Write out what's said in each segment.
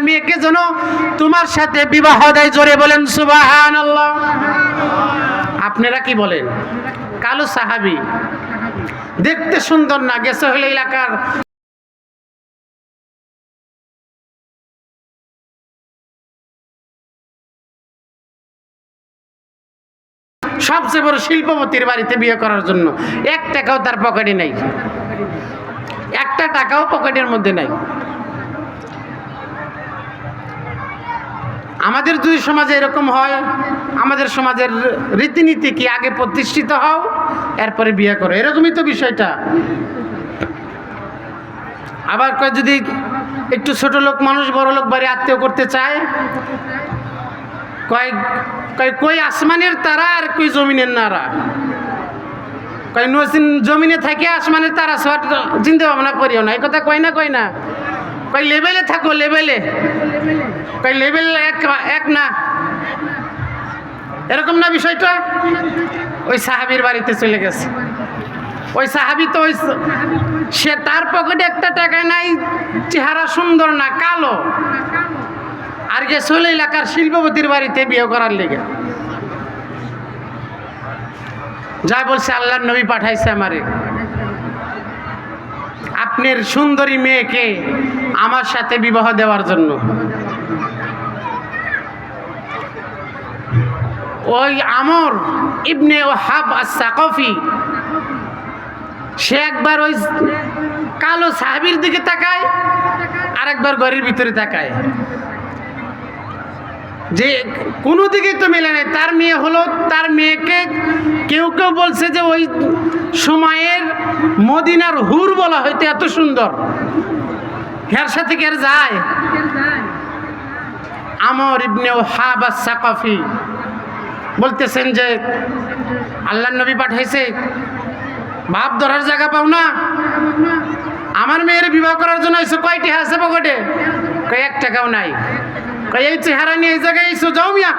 মেয়েকে যেন তোমার সাথে বিবাহ দেয়। জোরে বলেন সুবহানাল্লাহ। আপনারা কি বলেন? কালো সাহাবী, দেখতে সুন্দর না, গেছে হলে এলাকার সবচেয়ে বড় শিল্পপতির বাড়িতে বিয়ে করার জন্য 1 টাকাও তার পকেটে নেই, 1টা টাকাও পকেটের মধ্যে নাই। আমাদের যদি সমাজে এরকম হয়, আমাদের সমাজের রীতিনীতি কি আগে প্রতিষ্ঠিত হও এরপরে বিয়ে করো, এরকমই তো বিষয়টা। আবার কয় যদি একটু ছোট লোক মানুষ বড় লোক বাড়ি আত্মীয় করতে চায়, কই আসমানের তারা আর কই জমিনের নারা, কই জমিনে থাকে আসমানের তারা চিন্তা ভাবনা করিও না, এই কথা কয় না কই লেভেলে থাকো, লেভেলে কই লেভেল এক না, এরকম না বিষয়টা। ওই সাহাবীর বাড়িতে চলে গেছে। ওই সাহাবী তো সে তার পকেটে 1টা টাকা নাই, চেহারা সুন্দর না, কালো, আর গেছে হলো এলাকার শিল্পপতির বাড়িতে বিয়ে করার লেগে। যা বলছে আল্লাহর নবী পাঠাইছে আমারে, আপনার সুন্দরী মেয়েকে আমার সাথে বিবাহ দেওয়ার জন্য। ওই আমর ইবনে ওয়াহাব আস-সাকাফি সে একবার ওই কালো সাহাবীর দিকে তাকায়, আর একবার ঘরের ভিতরে তাকায়, যে কোনো দিকে তো মেলে নেই। তার মেয়ে হলো, তার মেয়েকে কেউ বলছে যে ওই সময়ের মদিনার হুর বলা হয়তো, এত সুন্দর, এর সাথে কে যায়? আমর ইবনে ওয়াহাব আস-সাকাফি বলতেছেন যে আল্লাহর নবী পাঠাইছে, ভাব ধরার জায়গা পাও না, আমার মেয়ের বিবাহ করার জন্য এসে কয়টি আছে পকেটে? কয় 1 টাকাও নাই। কয় এই চেহারা নিয়ে এই জায়গায় এসো, যাও মিয়া।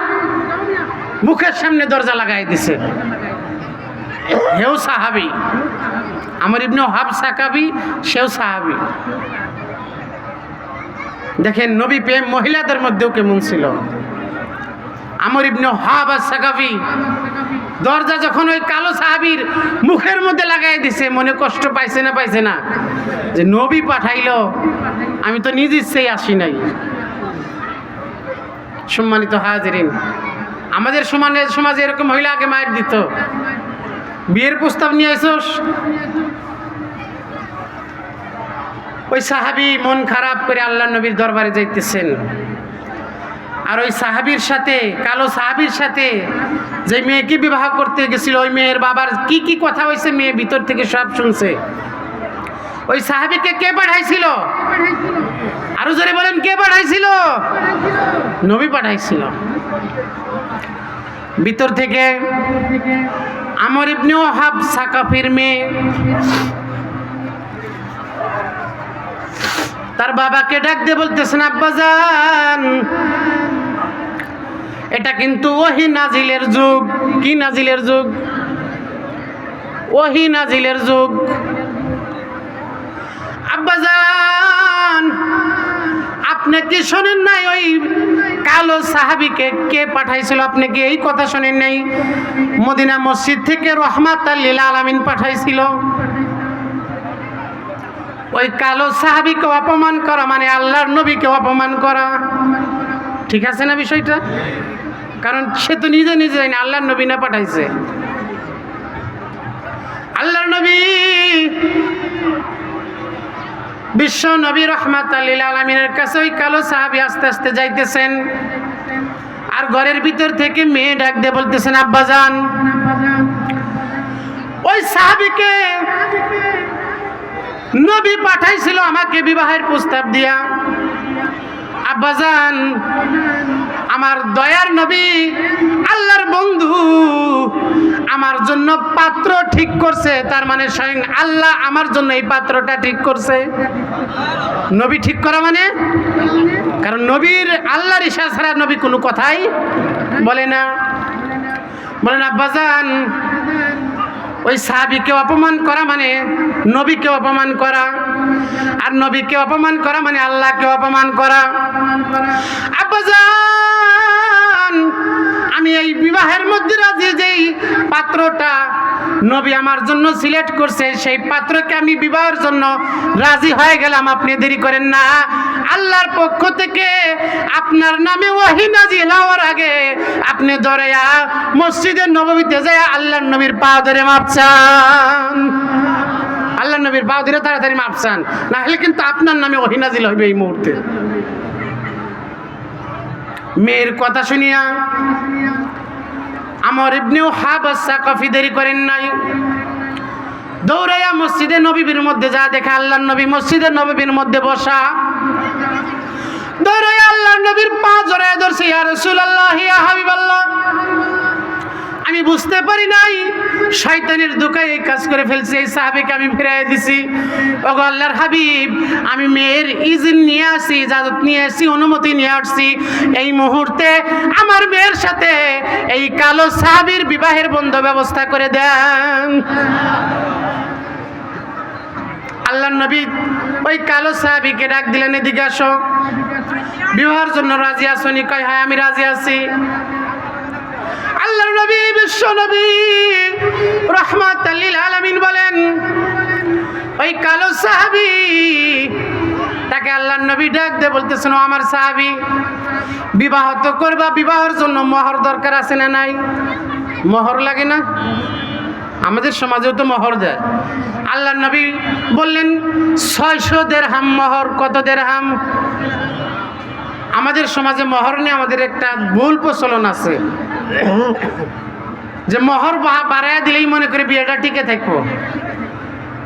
মুখের সামনে দরজা লাগাই দিছে। হেও সাহাবী, আমর ইবনে ওয়াহাব সাকাফি, সেও সাহাবী। দেখেন নবী প্রেম মহিলাদের মধ্যেও কেমন ছিল। আমর ইবনে ওয়াহাব আস-সাকাফি দরজা যখন ওই কালো সাহাবীর মুখের মধ্যে লাগাই দিছে, মনে কষ্ট পাইছে না যে নবী পাঠাইলো, আমি তো নিজ ইচ্ছেই আসি নাই। সম্মানিত হাজিরিন, আমাদের সমাজে এরকম হইলে আগে মায়ের দিত, বিয়ের প্রস্তাব নিয়ে আইসোস। ওই সাহাবী মন খারাপ করে আল্লাহর নবীর দরবারে যাইতেছেন, আর ওই সাহাবীর সাথে, কালো সাহাবীর সাথে যে মেয়েকে বিবাহ করতে গেছিল, ওই মেয়ের বাবার কি কথা হয়েছে মেয়ে ভিতর থেকে সব শুনছে। ওই সাহাবীকে কে পাঠাইছিল? আরো জোরে বলেন, কে পাঠাইছিল? নবী পাঠাইছিল। ভিতর থেকে আমর ইবনে ওয়াহাব সাকাফির মেয়ে তার বাবাকে ডাক দিয়ে বলতেছেন, আব্বাজান, এটা কিন্তু ওহী নাজিলের যুগ। কি নাজিলের যুগ? ওহী নাজিলের যুগ। আব্বাজান, আপনি কি শোনেন নাই ওই কালো সাহাবীকে কে পাঠাইছিল? আপনি কি এই কথা শোনেন নাই? মদিনা মসজিদ থেকে রহমাতাল লিল আলামিন পাঠাইছিল। ওই কালো সাহাবীকে অপমান করা মানে আল্লাহর নবীকে অপমান করা, ঠিক আছে না বিষয়টা? কারণ সে তো নিজে জানে আল্লাহর নবী না পাঠাইছে। আল্লাহর নবী বিশ্ব নবী রহমাতাল লিল আলামিনের কাছে ওই কালো সাহাবী আস্তে আস্তে যাইতেছেন, আর ঘরের ভিতর থেকে মেয়ে ডাক দিয়ে বলতেছেন, আব্বাজান, ওই সাহাবীকে নবী পাঠাইছিল আমাকে বিবাহের প্রস্তাব দিয়া। আব্বাজান, আমার দয়ার নবী আল্লাহর বন্ধু আমার জন্য পাত্র ঠিক করছে, তার মানে স্বয়ং আল্লাহ আমার জন্য এই পাত্রটা ঠিক করছে। নবী ঠিক করা মানে, কারণ নবীর আল্লাহর ইশারা ছাড়া নবী কোনো কথাই বলে না। বলেন আব্বাজান, ওই সাহাবীকে অপমান করা মানে নবীকে অপমান করা। আর নবীকে অপমান করা মানে আল্লাহকে অপমান করা। আব্বাজান, আমি এই বিবাহের মধ্যে রাজি, যেই পাত্রটা নবী আমার জন্য সিলেক্ট করছে সেই পাত্রকে আমি বিবাহের জন্য রাজি হয়ে গেলাম। আপনি দেরি করেন না, আল্লাহর পক্ষ থেকে আপনার নামে ওহী নাজিল হওয়ার আগে আপনি দরেয়া মসজিদের নববীতে যায় আল্লাহর নবীর পা ধরে মাপ চান। আল্লাহর নবীর পা ধরে তাড়াতাড়ি মাপ চান, না হলে কিন্তু আপনার নামে ওহী নাজিল হবে এই মুহূর্তে। মেয়ের কথা শুনিয়া আমর ইবনে ওয়াহাব আস-সাকাফী দেরি করেন নাই, দৌড়াইয়া মসজিদে নববীর মধ্যে যা দেখে আল্লাহর নবী মসজিদে নববীর মধ্যে বসা। দৌড়াইয়া আল্লাহর নবীর পা জড়ায় ধরছে, ইয়া রাসূলুল্লাহ, ইয়া হাবিবাল্লাহ, আমি বুঝতে পারি নাই শয়তানের ধোঁকায় এই কাজ করে ফেলছি, এই সাহাবীকে আমি ফিরাইয়া দিছি। ওগো আল্লাহর হাবিব, আমি মেয়ের ইজন নিয়ে আসি, ইজাজত নিয়ে আসি, অনুমতি নিয়ে আসছি, এই মুহূর্তে আমার মেয়ের সাথে এই কালো সাহাবীর বিবাহের বন্ধ ব্যবস্থা করে দেন। আল্লাহর নবী ওই কালো সাহাবীকে ডাক দিলেন, এদিকে আসো, বিবাহের জন্য রাজি আছো নি? কয় হ্যাঁ আমি রাজি আছি। আল্লাহর নবী বিশ্ব নবী রাহমাতাল লিল আলামিন বলেন, ওই কালো সাহাবী তাকে আল্লাহর নবী ডাক দিয়ে বলতেছেন, ও আমার সাহাবী, বিবাহ তো করবা, বিবাহের জন্য মোহর দরকার আছে না নাই? মোহর লাগে না? আমাদের সমাজেও তো মোহর দেয়। আল্লাহর নবী বললেন 600 দিরহাম মোহর। কত দিরহাম? আমাদের সমাজে মোহর নিয়ে আমাদের একটা ভুল প্রচলন আছে যে মোহর বাড়াইয়া দিলেই মনে করে বিয়েটা টিকে থাকবো।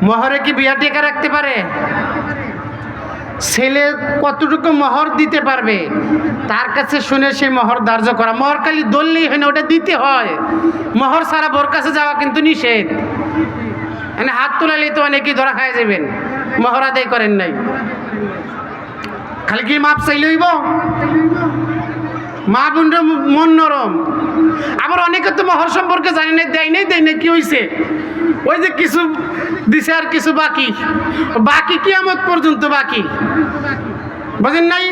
মোহরে কি বিয়ে টিকে রাখতে পারে? ছেলে কতটুকু মোহর দিতে পারবে তার কাছে শুনে সেই মোহর ধার্য করা। মোহর খালি দললেই হয় না, ওটা দিতে হয়। মোহর ছাড়া বোর কাছে যাওয়া কিন্তু নিষেধ। মানে হাত তোলালেই তো অনেকেই ধরা খাই যাবেন, মোহর আদায় করেন নাই। খালি কি মাপ চাইলে হইব? মা বোনরা মন নরম। আবার অনেকে তো মোহর সম্পর্কে জানি না, দেয় নাই, কি হয়েছে? ওই যে কিছু দিছে আর কিছু বাকি, বাকি কিয়ামত পর্যন্ত বাকি, বুঝেন নাই?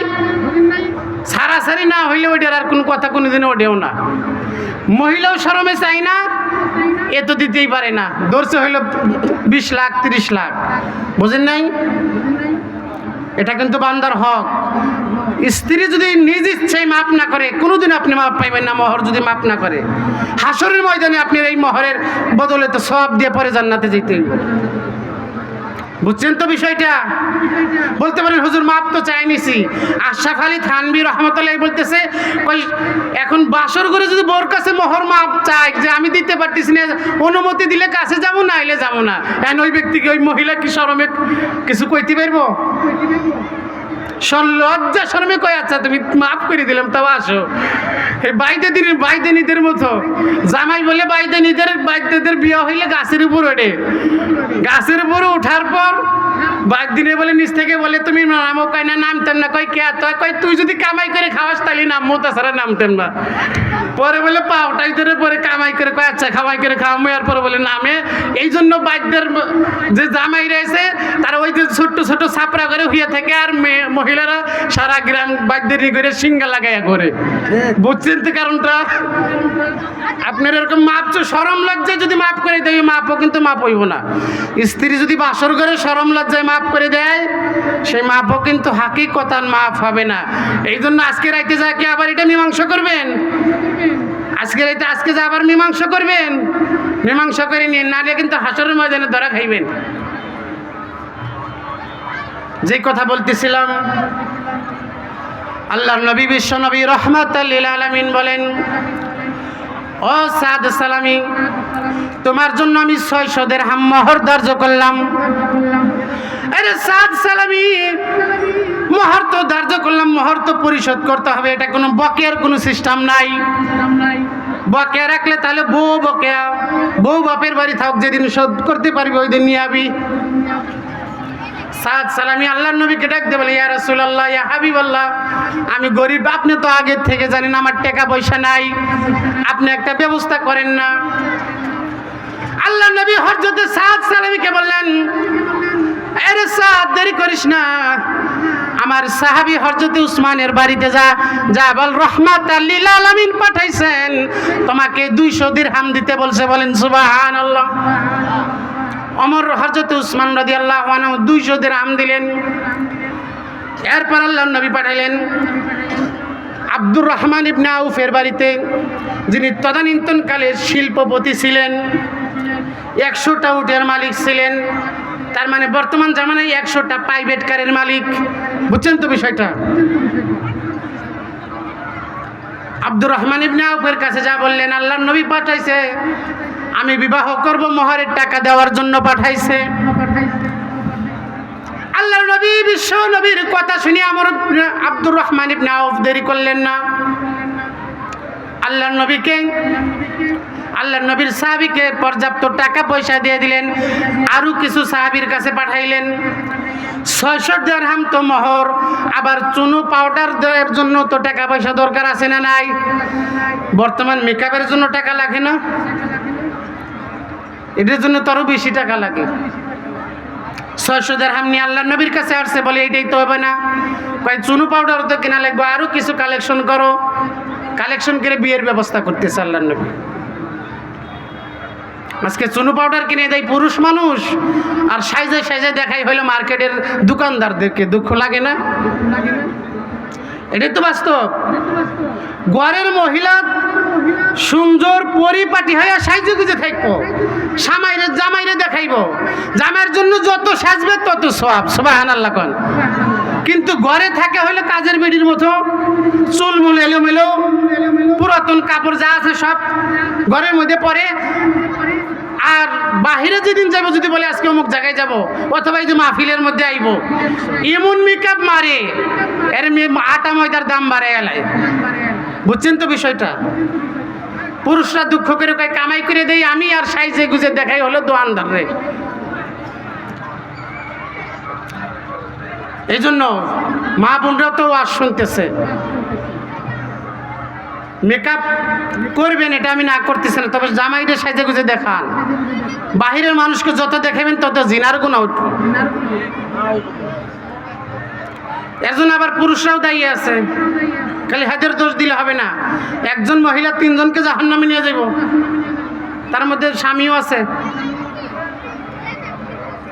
সারাসারি না হইলে ওইটার আর কোনো কথা কোনোদিনও ওঠেও না। মহিলাও শরমে চাই না, এ তো দিতেই পারে না, ধরছে হইল 20 লাখ 30 লাখ, বুঝেন নাই? এটা কিন্তু বান্দার হক। স্ত্রী যদি নিজ ইচ্ছায় মাপ না করে কোনোদিন আপনি মাপ পাইবেন না। মোহর যদি মাপ না করে, হাসরের ময়দানে আপনি এই মোহরের বদলে তো সওয়াব দিয়ে পরে জান্নাতে যেতে হইব। বুঝছেন তো বিষয়টা? বলতে পারেন হুজুর মাপ তো চাই নিছি। আশরাফ আলী থানভী রহমতুল্লাহ বলতেছে, ওই এখন বাসর করে যদি বোর কাছে মোহর মাপ চাই যে আমি দিতে পারতেছি না, অনুমতি দিলে কাছে যাবো না এলে যাবো না, এখন ওই ব্যক্তিকে ওই মহিলা কি শরমে কিছু কইতে পারবো? লজ্জা শরমে কয় আচ্ছা তুমি মাফ করে দিলাম, তাও আসো। এই বাইদেনিদের মতো জামাই বলে বাইদেদের বিয়ে হইলে গাছের উপর ওঠে, গাছের উপরে ওঠার পর দিনে বলে নিচ থেকে বলে তুমি নামো, কয় না নামতেন না, কয় কে? কয় তুই যদি কামাই করে খাওয়াস তাহলে নামবো, তাছাড়া নামতেন না। পরে বলে পাওটাই ধরে পরে কামাই করে, কয় আচ্ছা কামাই করে খাওয়ামো, আর পরে বলে নামে। এই জন্য বাইদের যে জামাই রয়েছে তারা ওই যে ছোট্ট ছোট ছাপড়া করে হইয়া থাকে, আর মহিলারা সারা গ্রাম বাইদের করে সিঙ্গা লাগাইয়া করে। বুঝছেন তো কারণটা? আপনার এরকম মাপ শরম লজ্জায় যদি মাফ করে দেয়, মাপও কিন্তু মাপ হইব না। স্ত্রী যদি বাসর করে শরম লজ্জায় মাফ করে দেয়, সেই মাপও কিন্তু হাকিকতান মাফ হবে না। এই জন্য আজকে রাইতে যা কি আবার এটা মীমাংসা করবেন? আজকে যা আবার মীমাংসা করবেন? মীমাংসা করে নিয়ে নালে কিন্তু হাসরের ময়দানে ধরা খাইবেন। যে কথা বলতেছিলাম, আল্লাহর নবী বিশ্ব নবী রাহমাতাল লিল আলামিন বলেন, ও সাদ সালামি, তোমার জন্য আমি 600 দিরহাম মোহর ধার্য করলাম। আরে সাদ সালামি, মোহর তো ধার্য করলাম, মোহর তো পরিশোধ করতে হবে, এটা কোনো বকেয়ার কোনো সিস্টেম নাই। বকেয়া রাখলে তাহলে বউ বাপের বাড়ি থাক, যেদিন শোধ করতে পারবি ওই দিন নিয়ে আবি। সাদ সালামি আল্লাহর নবীকে ডাকতে বলে, ইয়া রাসূলুল্লাহ, ইয়া হাবিবাল্লাহ, আমি গরিব, আপনি তো আগে থেকে জানেন আমার টাকা পয়সা নাই, আপনি একটা ব্যবস্থা করেন না। আল্লাহর নবী হযরত সাদ সালামিকে বললেন, আরে সাদ, দেরি করিস না, আমার সাহাবী হযরত উসমানের বাড়িতে যা, যা বল রাহমাতাল লিল আলামিন পাঠাইছেন, তোমাকে 200 দিরহাম দিতে বলছে। বলেন সুবহানাল্লাহ। ওমর হযরত উসমান রাদিয়াল্লাহু আনহু 200 দিরহাম দিলেন। এরপর আল্লাহর নবী পাঠাইলেন আব্দুর রহমান ইবনে আউফের বাড়িতে, যিনি তদানীন্তনকালে শিল্পপতি ছিলেন, 100টা উটের মালিক ছিলেন। তার মানে বর্তমান জামানায় 100টা প্রাইভেট কারের মালিক। বুঝছেন তো বিষয়টা? আব্দুর রহমান ইবনে আউফের কাছে যা বললেন, আল্লাহর নবী পাঠাইছে, আমি বিবাহ করব, মোহরের টাকা দেওয়ার জন্য পাঠাইছে। আল্লাহর নবী, বিশ্ব নবীর কথা শুনে আমার আব্দুর রহমান ইবনে আউফ দেরি করলেন না। আল্লাহর নবীর সাহাবীকে পর্যাপ্ত টাকা পয়সা দিয়ে দিলেন। আরো কিছু সাহাবীর কাছে পাঠাইলেন। 600 দিরহাম তো মোহর, আবার চুনো পাউডার দেওয়ার জন্য তো টাকা পয়সা দরকার আছে না নাই? বর্তমান মেকআপের জন্য টাকা লাগে না? এটার জন্য তো আরো বেশি টাকা লাগে। 600 দিরহাম নিয়ে আল্লাহর নবীর কাছে আসছে, বলে এইটাই তো হবে না, কয় চুনো পাউডার তো কেনা লাগবে, আরো কিছু কালেকশন করো। কালেকশন করে বিয়ের ব্যবস্থা করতেছে আল্লাহর নবী। আজকে চুনো পাউডার কিনে দেয় পুরুষ মানুষ, আর সাইজে সাইজে দেখাই হইলো মার্কেটের দোকানদারদেরকে। দুঃখ লাগে না? এটাই তো বাস্তব। ঘরের মহিলা সুন্দর পরিপাটি হয়ে সাইজে গুজে থাকবো, জামাইরে দেখাইব, জামাইয়ের জন্য যত সাজবে তত সওয়াব। সুবহানাল্লাহ কোন। কিন্তু ঘরে থাকে হইলো কাজের বেডির মতো, চুলমুল এলোমেলো, পুরাতন কাপড় যা আছে সব ঘরের মধ্যে পরে। আর বাহিরে যেদিন যাবো, যদি বলে আজকে অমুক জায়গায় যাব, অথবা এই যে মাহফিলের মধ্যে আইব, এমন মেকআপ মারে, এর আটা ময়দার দাম বাড়ে এলাই। বুঝছেন তো বিষয়টা? পুরুষরা দুঃখ করে কয় কামাই করে দেই আমি, আর সাইজে গুজে দেখাই হলো দোয়ানদার রে। এই জন্য মা বোনরা তো আজ শুনতেছে, মেকআপ করবেন, এটা আমি না করতেছি না, তবে জামাইটা সাইজে গুজে দেখান। বাহিরের মানুষকে যত দেখাবেন তত জিনার গুনাহ উঠবে। এর জন্য আবার পুরুষরাও দায়ী আছে। খালি হাজার দোষ দিলে হবে না। একজন মহিলা 3 জনকে জাহান্নামে নিয়ে যাব, তার মধ্যে স্বামীও আছে।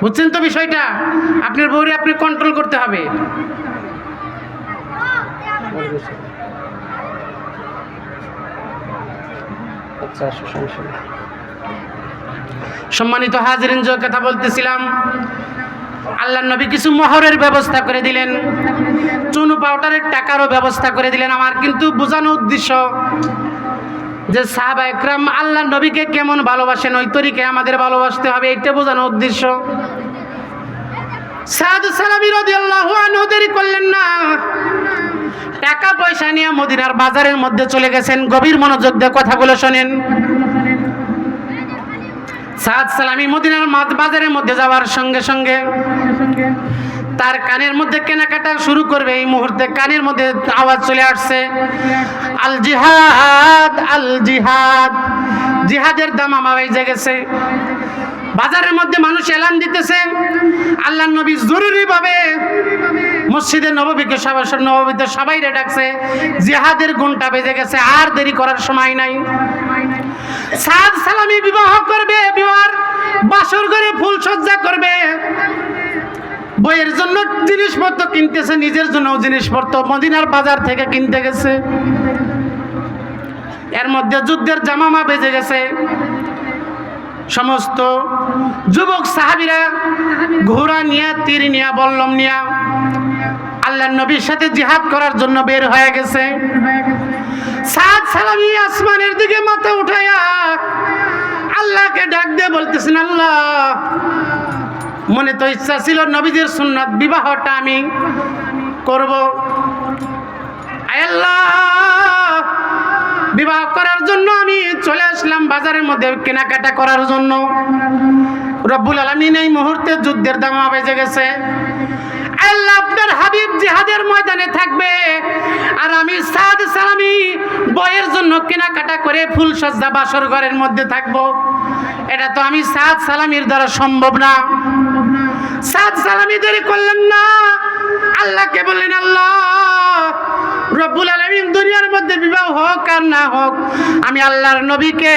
বুঝছেন তো বিষয়টা? আপনার বউরে আপনি কন্ট্রোল করতে হবে। সম্মানিত হাজিরিন, যে কথা বলতেছিলাম, আল্লাহর নবী কিছু মোহরের ব্যবস্থা করে দিলেন, চুনো পাউডারের টাকারও ব্যবস্থা করে দিলেন। আমার কিন্তু বোঝানো উদ্দেশ্য যে সাহাবা একরাম আল্লাহর নবীকে কেমন ভালোবাসেন, ওই তরিকায় আমাদের ভালোবাসতে হবে, এটা বোঝানো উদ্দেশ্য। সাদ সালামী রাদিয়াল্লাহু আনহু দেরি করলেন না, টাকা পয়সা নিয়ে মদিনার বাজারের মধ্যে চলে গেছেন। গভীর মনোযোগ দিয়ে কথাগুলো শোনেন। সাদ সালামী মদিনার বাজারের মধ্যে যাওয়ার সঙ্গে সঙ্গে তার কানের মধ্যে কেনাকাটা শুরু করবে। এই মুহূর্তে কানের মধ্যে আওয়াজ চলে আসছে, আল জিহাদ, আল জিহাদ। জিহাদের দামামা বেজে গেছে। বাজারের মধ্যে মানুষ এলান দিতেছে। আল্লাহর নবী জরুরিভাবে মসজিদে নববীকে, নববীতে সবাই ডাকছে, জিহাদের ঘন্টা বেজে গেছে, আর দেরি করার সময় নাই। সাদ সালামী বিবাহ করবে, বিবাহের বাসর ঘরে ফুল সজ্জা করবে, বইয়ের জন্য জিনিসপত্র কিনতেছে, নিজের জন্য জিনিসপত্র মদিনার বাজার থেকে কিনতে গেছে। এর মধ্যে যুদ্ধের জামামা বেজে গেছে। সমস্ত যুবক সাহাবীরা ঘোড়া নিয়ে, তীর নিয়ে, বল্লম নিয়ে আল্লাহর নবীর সাথে জিহাদ করার জন্য বের হয়ে গেছে। সাদ সালামী আসমানের দিকে মাথা উঠায়া আল্লাহকে ডাক দিয়ে বলতেছেন, আল্লাহ, মনে তো ইচ্ছা ছিল নবীদের সুন্নাত বিবাহটা আমি করব, আল্লাহ, বিবাহ করার জন্য আমি চলে আসলাম বাজারের মধ্যে কেনাকাটা করার জন্য। রব্বুল আলামিন এই মুহূর্তে যুদ্ধের দামা বেজে গেছে। আল্লাহ, আপনার হাবিব জিহাদের ময়দানে থাকবে, আর আমি সাদ সালামী বইয়ের জন্য কেনাকাটা করে ফুল সজ্জা বাসর ঘরের মধ্যে থাকবো। এটা তো আমি সাদ সালামীর দ্বারা সম্ভব না। সাদ সালামি দেরি করলেন না, আল্লাহকে বললেন, আল্লাহ রব্বুল আলামিন দুনিয়ার মধ্যে বিবাহ হোক আর না হোক, আমি আল্লাহর নবীকে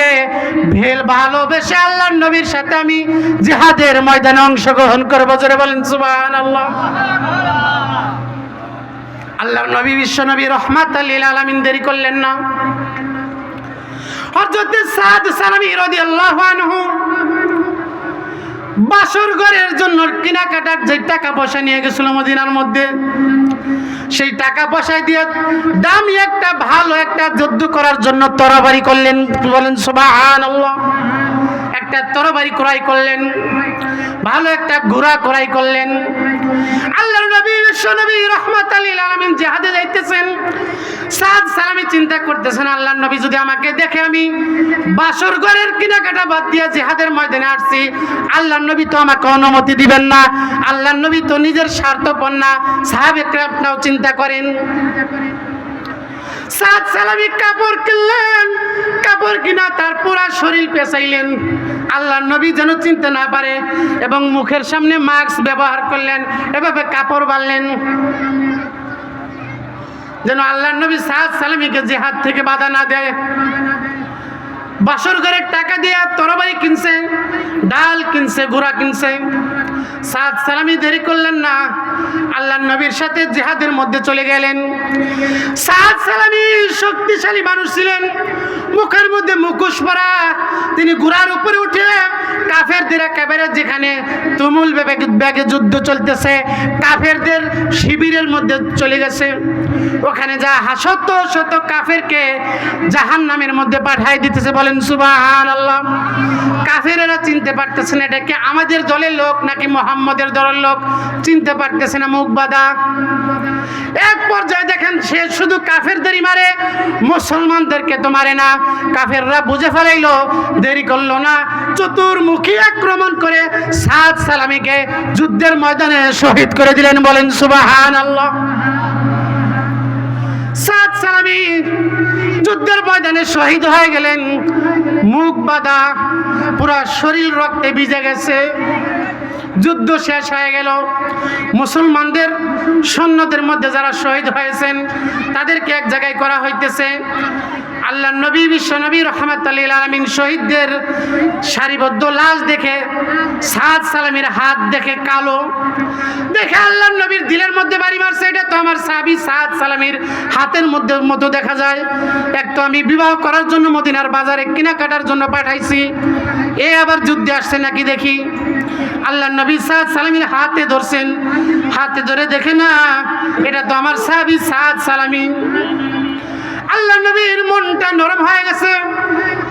ভালোবেসে আল্লাহর নবীর সাথে আমি জিহাদের ময়দানে অংশগ্রহণ করবো। জোরে বলেন সুবহানাল্লাহ। আল্লাহর নবী বিশ্ব নবী রহমাতাল লিল আলামিন দেরি করলেন না। হযরত সাদ সালামী রাদিয়াল্লাহু আনহু বাসর ঘরের জন্য কেনাকাটার যে টাকা পয়সা নিয়ে গেছিল মদিনার মধ্যে, সেই টাকা পয়সা দিয়ে দামি একটা ভালো একটা যুদ্ধ করার জন্য তরবারি করলেন। বলেন সুবহানাল্লাহ। একটা তরবারি ক্রয় করলেন, ভালো একটা ঘোড়া ক্রয় করলেন। আল্লাহর নবী বিশ্ব নবী রহমাতাল লিল আলামিন জিহাদে যাইতেছেন। সাদ সালামী চিন্তা করতেছেন, আল্লাহর নবী যদি আমাকে দেখে আমি বাসর ঘরের কেনাকাটা বাদ দিয়ে জিহাদের ময়দানে আসছি, আল্লাহর নবী তো আমাকে অনুমতি দিবেন না। আল্লাহর নবী তো নিজের স্বার্থপর না, সাহাবে কেরামরাও চিন্তা করেন। সাদ সালামী কাপড় কিনলেন, কাপড় কিনা তার পুরা শরীর পেঁচাইলেন আল্লাহর নবী যেন চিনতে না পারে, এবং মুখের সামনে মাস্ক ব্যবহার করলেন, এভাবে কাপড় বাঁধলেন যেন আল্লাহর নবী সাদ সালামীকে জিহাদ থেকে বাধা না দেয়। বাসর ঘরের টাকা দিয়ে তরবারি কিনছে, ডাল কিনছে, ঘোড়া কিনছে। সাদ সালামী দেরি করলেন না, আল্লাহর নবীর সাথে জিহাদের মধ্যে চলে গেলেন। সাদ সালামী শক্তিশালী মানুষ ছিলেন, মুখের মধ্যে মুখোশ পরা। তিনি ঘোড়ার উপরে উঠে কাফেরদের একেবারে যেখানে তুমুল বেগে যুদ্ধ চলতেছে, কাফেরদের শিবিরের মধ্যে চলে গেছে। ওখানে যা শত শত কাফেরকে জাহান্নামের মধ্যে পাঠাই দিতেছে। বলেন সুবহানাল্লাহ। কাফেরেরা চিনতে পারতেছে না এটা কি আমাদের দলের লোক নাকি মুহাম্মদের দলের লোক, চিনতে পারতেছে না, মুখ বাঁধা। এক পর্যায়ে দেখেন সে শুধু কাফেরদেরই মারে, মুসলমানদেরকে তো মারে না। কাফেররা বুঝে ফেলাইলো, দেরি করলো না, চতুর্মুখী আক্রমণ করে সাদ সালামীকে যুদ্ধের ময়দানে শহীদ করে দিলেন। বলেন সুবহানাল্লাহ। সাদ সালামী যুদ্ধের ময়দানে শহীদ হয়ে গেলেন, মুখ বাঁধা, পুরা শরীর রক্তে ভিজে গেছে। যুদ্ধ শেষ হয়ে গেল। মুসলমানদের সৈন্যদের মধ্যে যারা শহীদ হয়েছেন তাদেরকে এক জায়গায় করা হইতেছে। আল্লাহর নবী বিশ্ব নবী রহমাতুল লিল আলামিন শহীদদের সারিবদ্ধ লাশ দেখে, সাদ সালামীর হাত দেখে কালো দেখে আল্লাহর নবীর দিলের মধ্যে বাড়ি মারছে। এটা তো আমার সাহাবী সাদ সালামীর হাতের মধ্যে মতো দেখা যায়। এক তো আমি বিবাহ করার জন্য মদিনার বাজারে কেনাকাটার জন্য পাঠাইছি, এ আবার যুদ্ধে আসছে নাকি দেখি। আল্লাহর নবী সাদ সালামীর হাতে ধরছেন, হাতে ধরে দেখে না এটা তো আমার সাহাবী সাদ সালামী। আল্লাহর নবীর মনটা নরম হয়ে গেছে,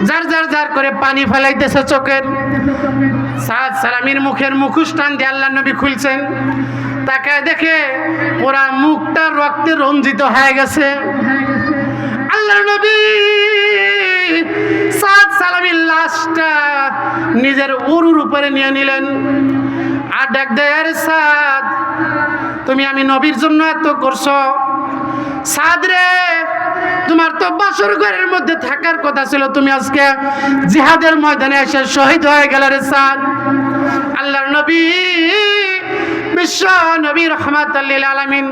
জার জার জার করে পানি ফেলাইতেছে চোখের। সাদ সালামীর মুখের মুখোশ টান দিয়ে আল্লাহর নবী খুলছেন, তাকায় দেখে পুরা মুখটা রক্তে রঞ্জিত হয়ে গেছে। আল্লাহর নবী সাদ সালামীর লাশটা নিজের উরুর উপরে নিয়ে নিলেন আর ডাক দেয়, আরে সাদ, তুমি আমি নবীর জন্য এত করছো। সাদ রে, তোমার তো বাসর ঘরের মধ্যে থাকার কথা ছিল, তুমি আজকে জিহাদের ময়দানে এসে শহীদ হয়ে গেল রে সাদ। আল্লাহর নবী বিশ্ব নবী রহমাতুল লিল আলামিন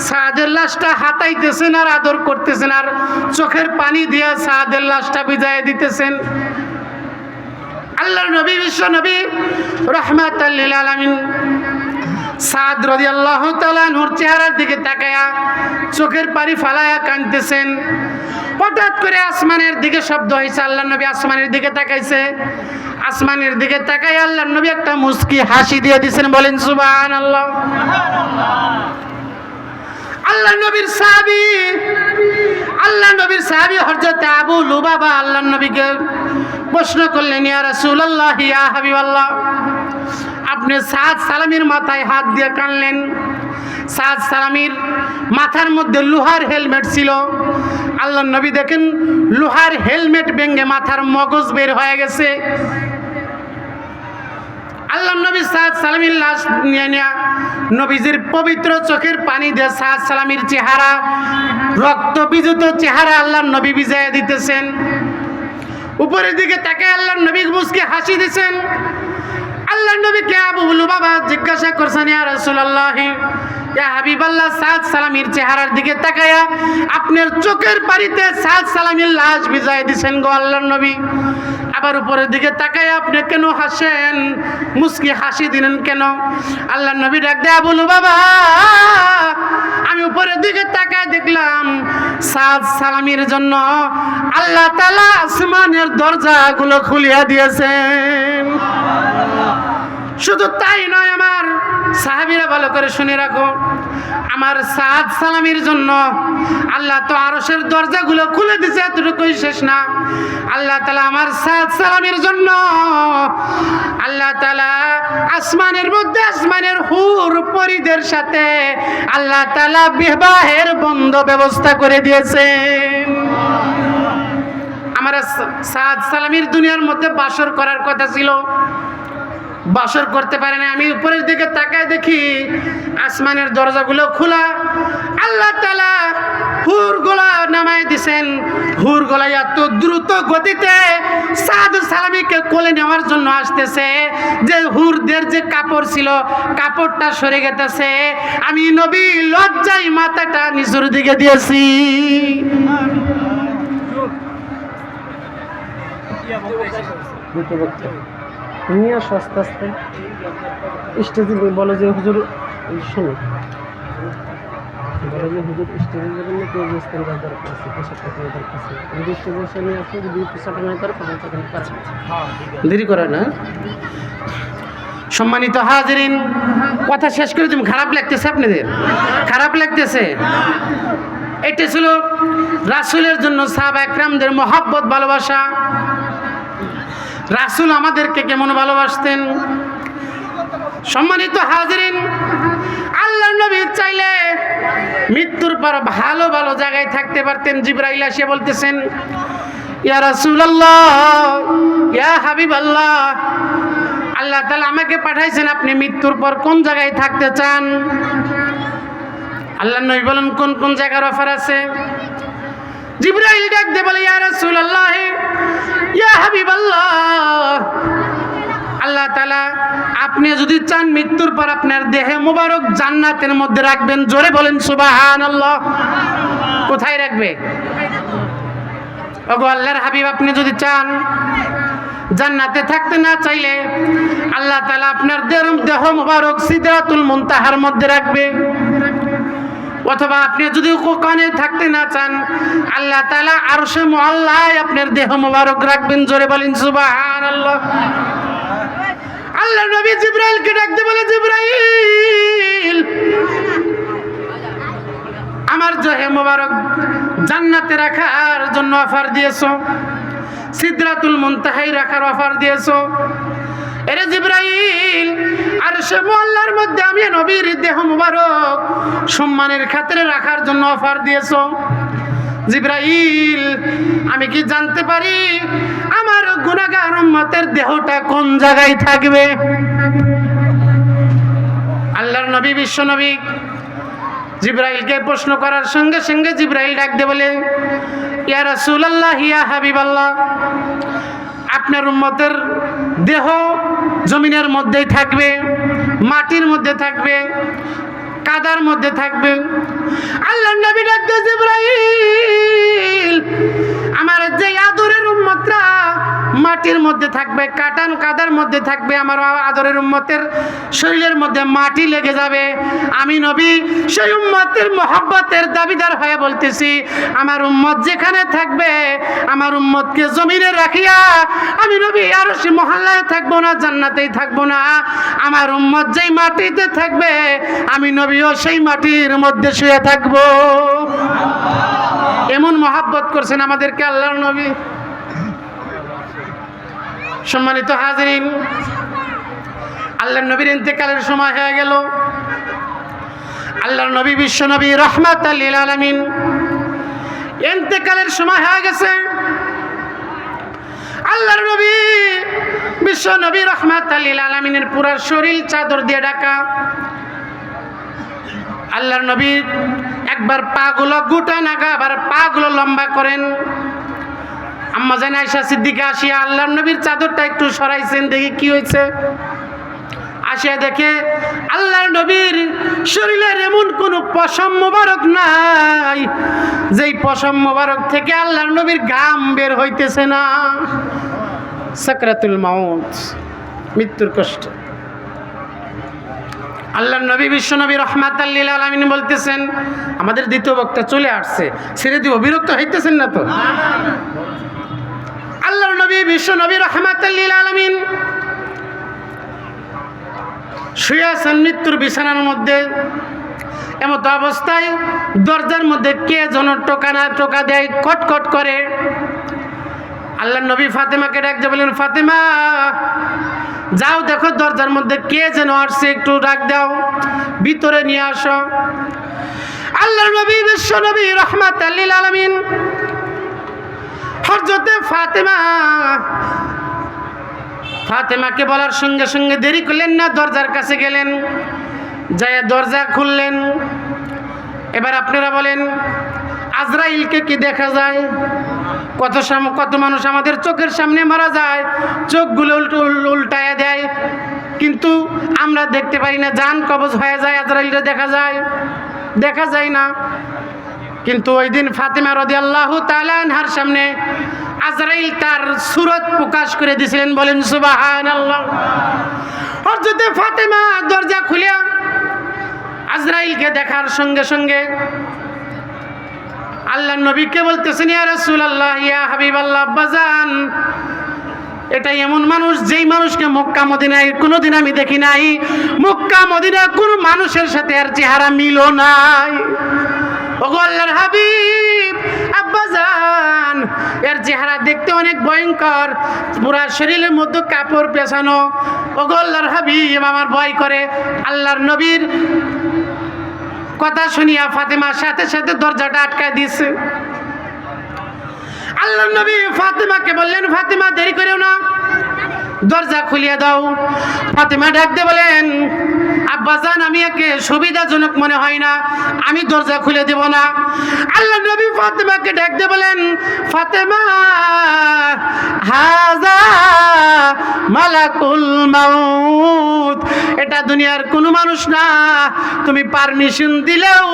সাদের লাশটা হাতাইতেছেন আর আদর করতেছেন, আর চোখের পানি দিয়ে সাদের লাশটা ভিজায় দিতেছেন। আল্লাহর নবী বিশ্ব নবী রহমাতুল লিল আলামিন সাদ রাদিয়াল্লাহু তাআলা নূর চেহারার দিকে তাকায়া চোখের পানি ফালায়া কাঁদতেছেন। হঠাৎ করে আসমানের দিকে শব্দ হয়েছে, আল্লাহর নবী আসমানের দিকে তাকাইছে। আসমানের দিকে তাকাই আল্লাহর নবী একটা মুস্কি হাসি দিয়ে দিয়েছেন। বলেন সুবহানাল্লাহ। আল্লাহর নবীর সাহাবী হযরত আবু লুবাবা আল্লাহর নবীকে প্রশ্ন করলেন, ইয়া রাসূলুল্লাহ, ইয়া হাবিবাল্লাহ, আপনি সাদ সালামীর মাথায় হাত দিয়ে কানলেন। সাদ সালামীর মাথার মধ্যে লোহার হেলমেট ছিল। আল্লাহর নবী দেখেন লোহার হেলমেট ভেঙে মাথার মগজ বের হয়ে গেছে। আল্লাহর নবী সাদ সালামীর লাশ নিয়ে নিয়ে নবীজির পবিত্র চোখের পানি দিয়ে সাদ সালামীর চেহারা, রক্ত বিজুত চেহারা আল্লাহর নবী ভিজাইয়া দিতেছেন। উপরের দিকে তাকে আল্লাহর নবী মুস্কি হাসি দিয়েছেন। আল্লাহর নবীকে আবু লুবাবা জিজ্ঞাসা করছেন, ইয়া রাসূলুল্লাহ, ইয়া হাবিবাল্লাহ, সাদ সালামীর চেহারার দিকে তাকায়া আপনার চোখের পানিতে সাদ সালামীর লাশ ভিজায় দিছেন গো আল্লাহর নবী। আবার উপরের দিকে তাকায়া আপনি কেন হাসেন, মুস্কি হাসি দিলেন কেন? আল্লাহর নবী ডাক দেয়া, আবু লুবাবা, আমি উপরের দিকে তাকায় দেখলাম সাদ সালামীর জন্য আল্লাহ তাআলা আসমানের দরজাগুলো খুলিয়া দিয়েছেন। শুধু তাই নয়, আমার সাহাবীরা ভালো করে শুনে রাখো, আমার সাদ সালামীর জন্য আল্লাহ তো আরশের দরজাগুলো খুলে দিয়েছে, এতটুকুই শেষ না। আল্লাহ তাআলা আমার সাদ সালামীর জন্য আল্লাহ তাআলা আসমানের মধ্যে আসমানের হুর পরীদের সাথে আল্লাহ তাআলা বিবাহের বন্ধ ব্যবস্থা করে দিয়েছেন। আমার সাদ সালামীর দুনিয়ার মধ্যে বাসর করার কথা ছিল, বাসর করতে পারে না। আমি উপরের দিকে তাকায় দেখি আসমানের দরজাগুলো খোলা, আল্লাহ তাআলা হুরগুলা নামায় দিছেন। হুরগুলা এত দ্রুত গতিতে সাদ সালামীকে কোলে নেওয়ার জন্য আসতেছে যে হুরদের যে কাপড় ছিল কাপড়টা সরে গেতেছে। আমি নবী লজ্জায় মাথাটা নিচের দিকে দিয়েছি। তুমি আর আস্তে আস্তে স্টেজে বলো যে হুজুর শোনো, বলো যে হুজুর স্টেজে যাবেন না, কেউ স্টেজে দরকার আছে, পোশাকটা দরকার আছে, যদি স্টেজে এসে নিয়ে আসো, যদি পোশাকটা না করে তখন সেখানে পারবে, দেরি করে না। সম্মানিত হাজিরিন, কথা শেষ করে তুমি, খারাপ লাগতেছে আপনাদের? খারাপ লাগতেছে? এটা ছিল রাসূলের জন্য সাহাবা একরামদের মহব্বত, ভালোবাসা। রাসূল আমাদেরকে কেমন ভালোবাসতেন। সম্মানিত হাজিরিন, আল্লাহর নবী চাইলে মৃত্যুর পর ভালো ভালো জায়গায় থাকতে পারতেন। জিবরাইল এসে বলতেছেন, ইয়া রাসূলুল্লাহ, ইয়া হাবিবাল্লাহ, আল্লাহ তাআলা আমাকে পাঠাইছেন, আপনি মৃত্যুর পর কোন জায়গায় থাকতে চান? আল্লাহর নবী বলেন, কোন কোন জায়গার অফার আছে? জিবরাইল ডাক দিয়ে বলে, ইয়া রাসূলুল্লাহ, ইয়া হাবিবাল্লাহ, আল্লাহ তাআলা আপনি যদি চান মৃত্যুর পর আপনার দেহে মোবারক জান্নাতের মধ্যে রাখবেন। জোরে বলেন সুবহানাল্লাহ। কোথায় রাখবে? ওগো আল্লাহর হাবিব, আপনি যদি চান জান্নাতে থাকতে, না চাইলে আল্লাহ তাআলা আপনার দেহ মোবারক সিদরাতুল মুনতাহার মধ্যে রাখবে। অথবা আপনি যদি কোকানে থাকতে না চান, আল্লাহ তাআলা আরশে মুআল্লায় আপনার দেহ মোবারক রাখবেন। জোরে বলেন সুবহানাল্লাহ। আল্লাহ নবী জিবরাইলকে ডাকতে বলে, জিবরাইল, আমার দেহ মোবারক জান্নাতে রাখার জন্য অফার দিয়েছো, সিদরাতুল মুনতাহায় রাখার অফার দিয়েছো। এরে জিবরাইল, আরশে মুআল্লার মধ্যে আমি নবীর দেহ মুবারক সম্মানের খাতিরে রাখার জন্য অফার দিয়েছো। জিবরাইল, আমি কি জানতে পারি আমার গুনাহগার উম্মতের দেহটা কোন জায়গায় থাকবে? আল্লাহর নবী, বিশ্ব নবী জিবরাইলকে প্রশ্ন করার সঙ্গে সঙ্গে জিবরাইল ডাক দিয়ে বলে, ইয়া রাসূলুল্লাহ, ইয়া হাবিবাল্লাহ, আপনার উম্মতের দেহ জমিনের মধ্যেই থাকবে, মাটির মধ্যে থাকবে, কাদার মধ্যে থাকবে। আল্লাহর নবী ডাক দিয়ে, জিবরাইল, আমার যে আদরের উম্মতরা মাটির মধ্যে থাকবে, কাদার মধ্যে থাকবে, আমার আদরের উম্মতের শরীরের মধ্যে মাটি লেগে যাবে। আমি নবী সেই উম্মতের মহব্বতের দাবিদার হয়ে বলতেছি, আমার উম্মত যেখানে থাকবে, আমার উম্মতকে জমিনে রাখিয়া আমি নবী আরশে মহল্লায় থাকবো না, জান্নাতেই থাকবো না। আমার উম্মত যেই মাটিতে থাকবে, আমি নবীও সেই মাটির মধ্যে শুয়ে থাকবো। এমন মহব্বত করছেন আমাদেরকে আল্লাহর নবী। সম্মানিত হাজিরিন, আল্লাহর নবীর ইন্তেকালের সময় হয়ে গেল। আল্লাহর নবী, বিশ্ব নবী, রাহমাতাল লিল আলামিন, ইন্তেকালের সময় হয়ে গেছে। আল্লাহর নবী, বিশ্ব নবী, রাহমাতাল লিল আলামিনের পুরো শরীর চাদর দিয়ে ঢাকা। আল্লাহর নবী একবার পাগুলো গুটান, আবার পাগুলো লম্বা করেন। আম্মা জান আয়েশা সিদ্দিকা আসিয়া আল্লাহর নবীর চাদরটা একটু সরাইছেন, দেখি কি হয়েছে। আসিয়া দেখে আল্লাহর নবীর শরীরের এমন কোনো পশম মোবারক নাই যেই পশম মোবারক থেকে আল্লাহর নবীর ঘাম বের হইতেছে না। সাকরাতুল মাউত, মৃত্যুর কষ্ট। আল্লাহর নবী বিশ্বনবী রাহমাতাল লিল আলামিন বলতেছেন, আমাদের দ্বিতীয় বক্তা চলে আসছে, ছেড়ে দিব, বিরক্ত হইতেছেন না তো? আল্লাহর নবী বিশ্বনবী রাহমাতাল লিল আলামিন শুয়ে আছেন মৃত্যুর বিছানার মধ্যে। এমত অবস্থায় দরজার মধ্যে কে যেন টোকা দেয়, খটখট করে। আল্লাহর নবী ফাতেমাকে ডাকতে বলেন, ফাতেমা যাও দেখো দরজার মধ্যে কে যেন আসছে, একটু ডাক দাও, ভিতরে নিয়ে আসো। আল্লাহর নবী বিশ্বনবী রাহমাতাল লিল আলামিন হযরতে ফাতেমাকে বলার সঙ্গে সঙ্গে দেরি করলেন না, দরজার কাছে গেলেন, যায় দরজা খুললেন। এবার আপনারা বলেন, আজরাইলকে কি দেখা যায়? কত মানুষ আমাদের চোখের সামনে মারা যায়, চোখগুলো উল্টায়া দেয়, কিন্তু আমরা দেখতে পারি না, জান কবজ হয়ে যায়, আজরাইলকে দেখা যায় না। কিন্তু ওই দিন ফাতেমা রাদিয়াল্লাহু তাআলা আনহার সামনে আজরাইল তার সুরত প্রকাশ করে দিয়েছিলেন। বলেন সুবহানাল্লাহ। হযরতে ফাতেমা দরজা খুলে আজরাইলকে দেখার সঙ্গে সঙ্গে আল্লাহর নবীকে বলতেছেন, ইয়া রাসূলুল্লাহ, ইয়া হাবিবাল্লাহ, আব্বাজান, এটা এমন মানুষ যেই মানুষকে মক্কা মদিনায় কোনোদিন আমি দেখি নাই, মক্কা মদিনা কোনো মানুষের সাথে আর চেহারা মিলও নাই। ওগো আল্লাহর হাবিব, আব্বাজান, এর চেহারা দেখতে অনেক ভয়ঙ্কর, পুরা শরীরের মধ্যে কাপড় পেছানো। ওগো আল্লাহর হাবিব, আমার ভয় করে। আল্লাহর নবীর কথা শুনিয়া ফাতেমার সাথে সাথে দরজাটা আটকায় দিয়েছে। আল্লাহর নবী ফাতেমাকে বললেন, ফাতেমা দেরি করেও না, দরজা খুলিয়ে দাও। ফাতেমা ডাকতে বলেন, আব্বাজান, আমি একে সুবিধাজনক মনে হয় না, আমি দরজা খুলে দেব না। আল্লাহ নবী ফাতেমাকে ডাকতে বলেন, ফাতেমা, হাজা মালাকুল মাউত, এটা দুনিয়ার কোনো মানুষ না, তুমি পারমিশন দিলেও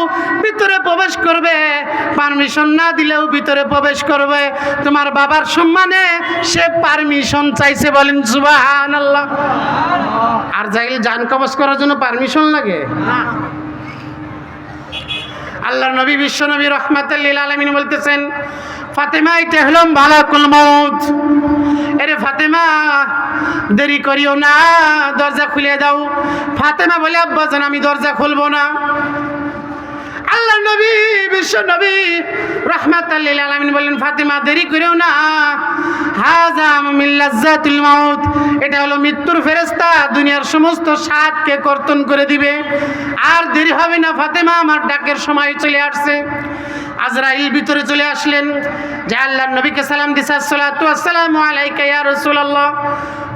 ভিতরে প্রবেশ করবে, পারমিশন না দিলেও ভিতরে প্রবেশ করবে। তোমার বাবার সম্মানে সে পারমিশন চাইছে। বলেন সুবহানাল্লাহ। আর যাইলে জান কবজ করার জন্য পারমিশন লাগে? আল্লাহর নবী বিশ্বনবী রাহমাতাল লিল আলামিন বলতেছেন, ফাতেমা, এটা হলো মালাকুল মাউত। আরে ফাতেমা, দেরি করিও না, দরজা খুলে দাও। ফাতেমা বলে, আব্বাজান, আমি দরজা খুলবো না। আল্লাহর নবী বিশ্বনবী রাহমাতাল লিল আলামিন বললেন, ফাতেমা, দেরি করিও না, হাযা মিন লাজ্জাতিল মাউত, এটা হলো মৃত্যুর ফেরেশতা, দুনিয়ার সমস্ত স্বাদকে কর্তন করে দিবে। আর দেরি হবে না ফাতেমা, আমার ডাকের সময় চলে আসছে। আজরাইল ভিতরে চলে আসলেন, যে আল্লাহর নবীকে সালাম দিছে, আসসালাতু ওয়াসসালামু আলাইকা ইয়া রাসূলুল্লাহ।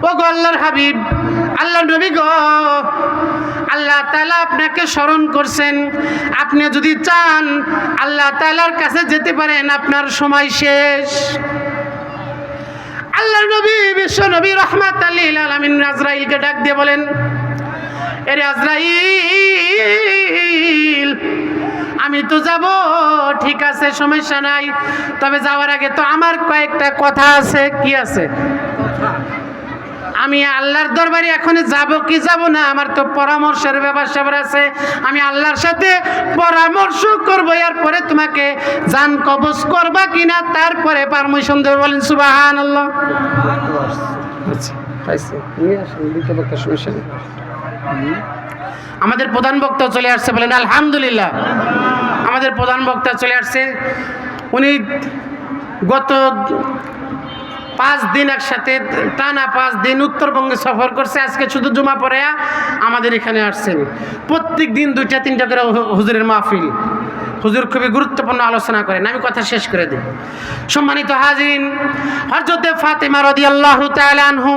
ও গো আল্লাহর হাবিব, আল্লাহর নবী গো, আল্লাহ তাআলা আপনাকে স্মরণ করছেন, আপনি যদি চান আল্লাহ তাআলার কাছে যেতে পারেন, আপনার সময় শেষ। আল্লাহর নবী বিশ্বনবী রাহমাতাল লিল আলামিন আজরাইলকে ডাক দিয়ে বলেন, এরে আজরাইল, আমি তো যাব, ঠিক আছে, সমস্যা নাই, তবে যাওয়ার আগে তো আমার কয়েকটা কথা আছে। কি আছে? আমি আল্লাহর দরবারে এখন যাব কি যাব না, আমার তো পরামর্শের ব্যাপার আছে, আমি আল্লাহর সাথে পরামর্শ করব, এরপরে তোমাকে জান কবজ করবা কিনা তারপরে পারমিশন দেব। বলেন সুবহানাল্লাহ। আমাদের প্রধান বক্তা চলে আসছে, বলেন আলহামদুলিল্লাহ। আমাদের প্রধান বক্তা চলে আসছে, উনি গত 5 দিন একসাথে টানা 5 দিন উত্তরবঙ্গে সফর করছে, আজকে শুধু জুমা পড়ে আমাদের এখানে আসছেন। প্রত্যেক দিন 2-3টা করে হুজুরের মাহফিল, হুজুর খুবই গুরুত্বপূর্ণ আলোচনা করেন। আমি কথা শেষ করে দিই। সম্মানিত হাজিরিন, হযরতে ফাতেমা রাদিয়াল্লাহু তাআলা আনহু,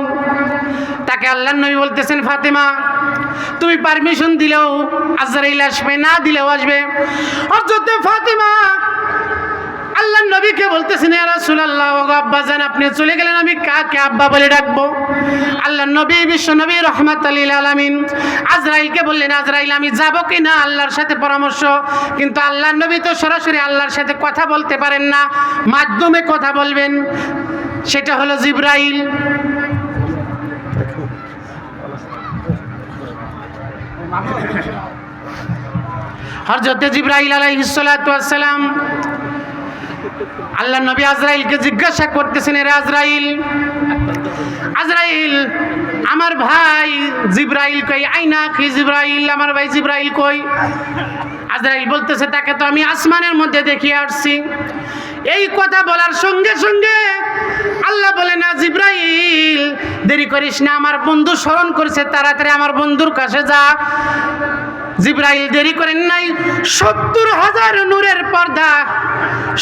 তাকে আল্লাহর নবী বলতেছেন, ফাতেমা, তুমি পারমিশন দিলেও আজরাইল আসবে, না দিলেও আসবে। হযরতে ফাতেমা আল্লাহর নবী নবীকে বলতেছেন ইয়া রাসূলুল্লাহ, ওগো আব্বাজান আপনি চলে গেলেন, আমি কাকে আব্বা বলে ডাকবো? আল্লাহর নবী বিশ্ব নবী রাহমাতুল লিল আলামিন আজরাইলকে বললেন, আজরাইল আমি যাব কিনা আল্লাহর সাথে পরামর্শ। কিন্তু আল্লাহর নবী তো সরাসরি আল্লাহর সাথে কথা বলতে পারেন না, মাধ্যমে কথা বলবেন, সেটা হলো জিবরাইল। হযরতে জিবরাইল আলাইহিস সালাতু ওয়াস সালাম আল্লাহর নবী আজরাইলকে জিজ্ঞাসা করতেছেন, রে আজরাইল, আজরাইল আমার ভাই জিবরাইল কই? আইনা কি জিবরাইল, আমার ভাই জিবরাইল কই? আজরাইল বলতেছে, তাকে তো আমি আসমানের মধ্যে দেখিয়ে আসছি। এই কথা বলার সঙ্গে সঙ্গে আল্লাহ বলে, না জিবরাইল দেরি করিস না, আমার বন্ধু স্মরণ করেছে, তাড়াতাড়ি আমার বন্ধুর কাছে যা। জিবরাইল দেরি করেন নাই, ৭০,০০০ নূরের পর্দা,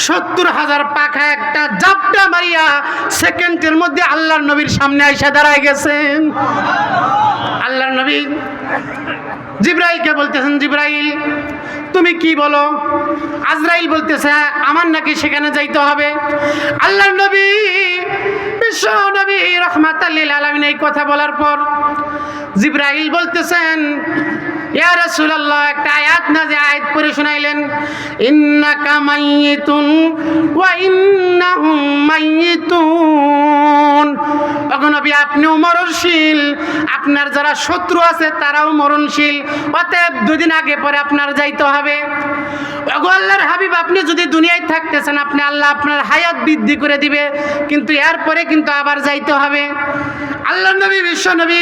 ৭০,০০০ পাখা একটা জাপটা মারিয়া সেকেন্ডের মধ্যে আল্লাহর নবীর সামনে আইসা দাঁড়ায় গেছেন। আল্লাহর নবী জিবরাইলকে বলতেছেন, জিবরাইল তুমি কি বলো? আজরাইল বলতেছে, আমার নাকি সেখানে যাইতে হবে। আল্লাহর নবী বিশ্ব নবী রাহমাতুল লিল আলামিন এই কথা বলার পর জিবরাইল বলতেছেন, ইয়া রাসূলুল্লাহ, একটা আয়াত নাযিল আয়াত পড়ে শোনাইলেন, ইন্নাকা মাইয়িতুন ওয়া ইন্নাহুম মাইয়িতুন। ওগো নবী আপনিও মরণশীল, আপনার যারা শত্রু আছে তারাও মরণশীল, অতএব দুদিন আগে পরে আপনার যাইতে হবে। ওগো আল্লাহর হাবিব, আপনি যদি দুনিয়ায় থাকতেছেন আপনি আল্লাহ আপনার হায়াত বৃদ্ধি করে দিবে, কিন্তু এরপরে কিন্তু আবার যাইতে হবে। আল্লাহর নবী বিশ্ব নবী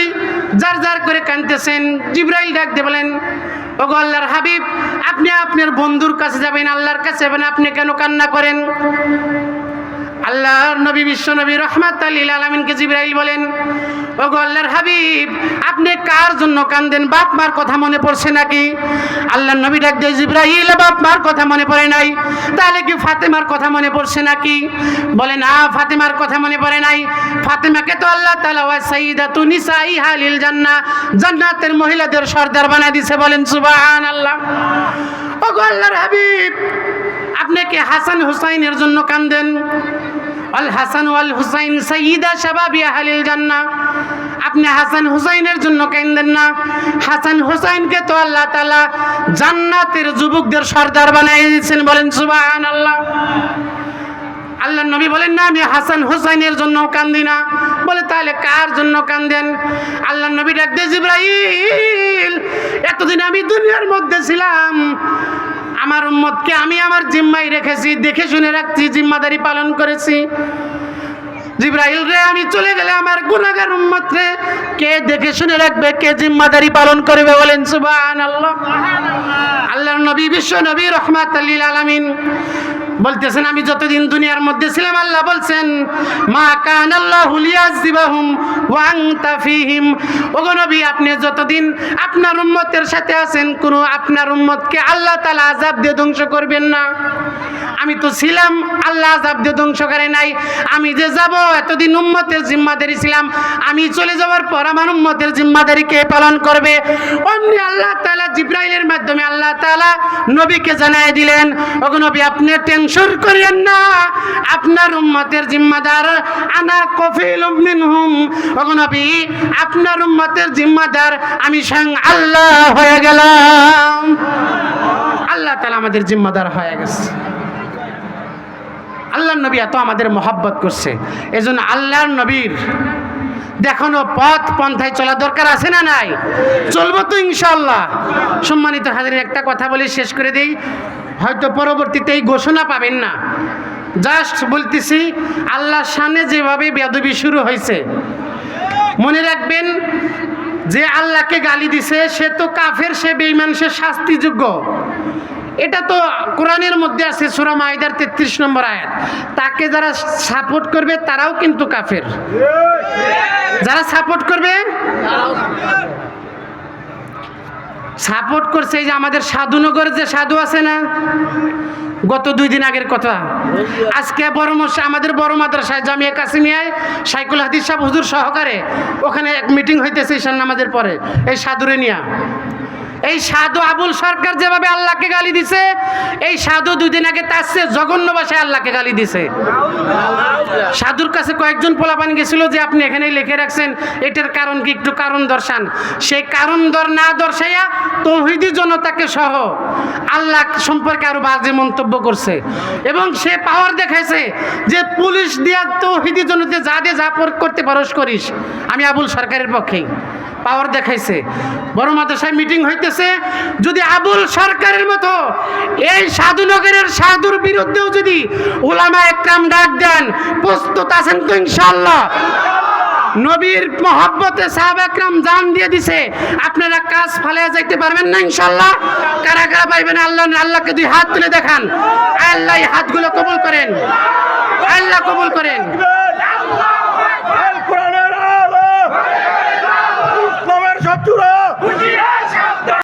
যার যার করে কাঁদতেছেন। জিবরাইল ডাক দিয়ে বলেন, ওগো আল্লাহর হাবিব, আপনি আপনার বন্ধুর কাছে যাবেন, আল্লাহর কাছে যাবেন, আপনি কেন কান্না করেন? আল্লাহর নবী বিশ্ব নবী রাহমাতুল লিল আলামিনকে জিবরাইল বলেন, ওগো আল্লাহর হাবিব, আপনি কার জন্য কাঁদেন? বাপ মার কথা মনে পড়ছে নাকি? আল্লাহর নবী ডাক দিয়ে, জিবরাইল বাপ মার কথা মনে পড়ে নাই, তাহলে কি ফাতেমার কথা মনে পড়ছে নাকি? বলে না, ফাতেমার কথা মনে পড়ে নাই। ফাতেমাকে তো আল্লাহ তাআলা ওয়া সাইয়্যিদাতু নিসাই আহলিল জান্নাহ, জান্নাতের মহিলাদের সর্দার বানায় দিয়েছে, বলেন সুবহানাল্লাহ। ওগো আল্লাহর হাবিব, আপনি কি হাসান হুসাইনের জন্য কাঁদেন? আল হাসান ওয়াল হুসাইন সাইয়্যিদা শাবাবি আহলিল জান্নাহ, আপনি হাসান হুসাইনের জন্য কাঁদেন না? হাসান হুসাইনকে তো আল্লাহ তাআলা জান্নাতের যুবকদের সর্দার বানিয়ে দিয়েছেন, বলেন সুবহানাল্লাহ। আল্লাহর নবী বলেন, না আমি হাসান হুসাইনের জন্য কাঁদি না। বলে তাহলে কার জন্য কাঁদেন? আল্লাহর নবী ডাক দিয়ে, জিবরাইল এতদিন আমি দুনিয়ার মধ্যে ছিলাম, আমার উম্মতকে আমি আমার জিম্মায় রেখেছি, দেখে শুনে রাখছি, জিম্মাদারি পালন করেছি। জিবরাইল রে, আমি চলে গেলে আমার গুনাহগার উম্মত রে কে দেখে শুনে রাখবে, কে জিম্মাদারি পালন করবে, বলেন সুবহানাল্লাহ। আল্লাহর নবী বিশ্ব নবী রাহমাতুল লিল আলামিন বলতেছেন, আমি যতদিন দুনিয়ার মধ্যে ছিলাম আল্লাহ বলছেন, মা কানাল্লাহু লিয়াযিবাহুম ওয়া আনতা ফীহিম। ওগো নবী, আপনি যতদিন আপনার উম্মতের সাথে আছেন, কোনো আপনার উম্মতকে আল্লাহ তাআলা আযাব দিয়ে ধ্বংস করবেন না। আমি তো ছিলাম, আল্লাহ আযাব দিয়ে ধ্বংস করে নাই। আমি যে যাব, এতদিন উম্মতের জিম্মাদারি ছিলাম, আমি চলে যাওয়ার পর আমার উম্মতের জিম্মাদারি কে পালন করবে? অমনি আল্লাহ তাআলা জিবরাইলের মাধ্যমে আল্লাহ তাআলা নবীকে জানায় দিলেন, ওগো নবী আপনি টেনশন করিয়েন না, আপনার উম্মতের জিম্মাদার আনা কফিলুম মিনহুম। ওগো নবী, আপনার উম্মতের জিম্মাদার আমি স্বয়ং আল্লাহ হয়ে গেলাম। আল্লাহ তাআলা আমাদের জিম্মাদার হয়ে গেছে। আল্লাহর নবী এত আমাদের মহব্বত করছে, এজন্য আল্লাহর নবীর দেখানো পথ পন্থায় চলা দরকার আছে না নাই? চলবো তো ইনশাআল্লাহ। সম্মানিত হাজিরিন, একটা কথা বলে শেষ করে দেই, হয়তো পরবর্তীতে এই ঘোষণা পাবেন না, জাস্ট বলতেছি, আল্লাহর সামনে যেভাবে বেয়াদবি শুরু হয়েছে, মনে রাখবেন যে আল্লাহকে গালি দিছে সে তো কাফের, সে বেঈমান, সে শাস্তিযোগ্য। এটা তো কোরআনের মধ্যে আছে, সূরা মাইদার 33 নম্বর আয়াত। তাকে যারা সাপোর্ট করবে তারাও কিন্তু কাফের, যারা সাপোর্ট করবে সাপোর্ট করছে। এই যে আমাদের সাধুনগর যে সাধু আছে না, গত 2 দিন আগের কথা, আজকে আমাদের বড় মাদ্রাসায় জামিয়া কাসিমিয়ায় শাইখুল হাদিস সাহেব হুজুর সহকারে ওখানে এক মিটিং হইতেছে ঈশান নামাজের পরে, এই সাধুরে নিয়া এই সাধু আবুল সরকার যেভাবে আল্লাহকে গালি দিছে, এই সাধু 2 দিন আগে তার চেয়ে জঘন্য ভাষায় আল্লাহকে গালি দিছে। সাধুর কাছে কয়েকজন পোলাপান গেছিল যে আপনি এখানে লিখে রাখছেন, এটার কারণ কি, একটু কারণ দর্শান। সেই কারণ না দর্শাইয়া তৌহিদি জনতাকে সহ আল্লাহ সম্পর্কে আরো বাজে মন্তব্য করছে এবং সে পাওয়ার দেখাইছে যে পুলিশ দিয়া তৌহিদি জনতা যা দিয়ে যা করতে পারস করিস। আমি আবুল সরকারের পক্ষেই, পাওয়ার দেখাইছে। বড় মাদ্রাসায় মিটিং হইতেছে, যদি আবুল সরকারের মতো এই সাধুনগরের সাধুর বিরুদ্ধেও যদি উলামা একরাম ডাক দেন, প্রস্তুত আছেন তো ইনশাআল্লাহ? নবীর মহব্বতে সাহাবা একরাম জান দিয়ে দিছে, আপনারা কাজ ফালিয়ে যাইতে পারবেন না ইনশাআল্লাহ? কারা কারা পাইবেন আল্লাহকে 2 হাত তুলে দেখান। আল্লাহ এই হাতগুলো কবুল করেন, আল্লাহ কবুল করেন। কোরআনের আলো ইসলামের শত্রুরা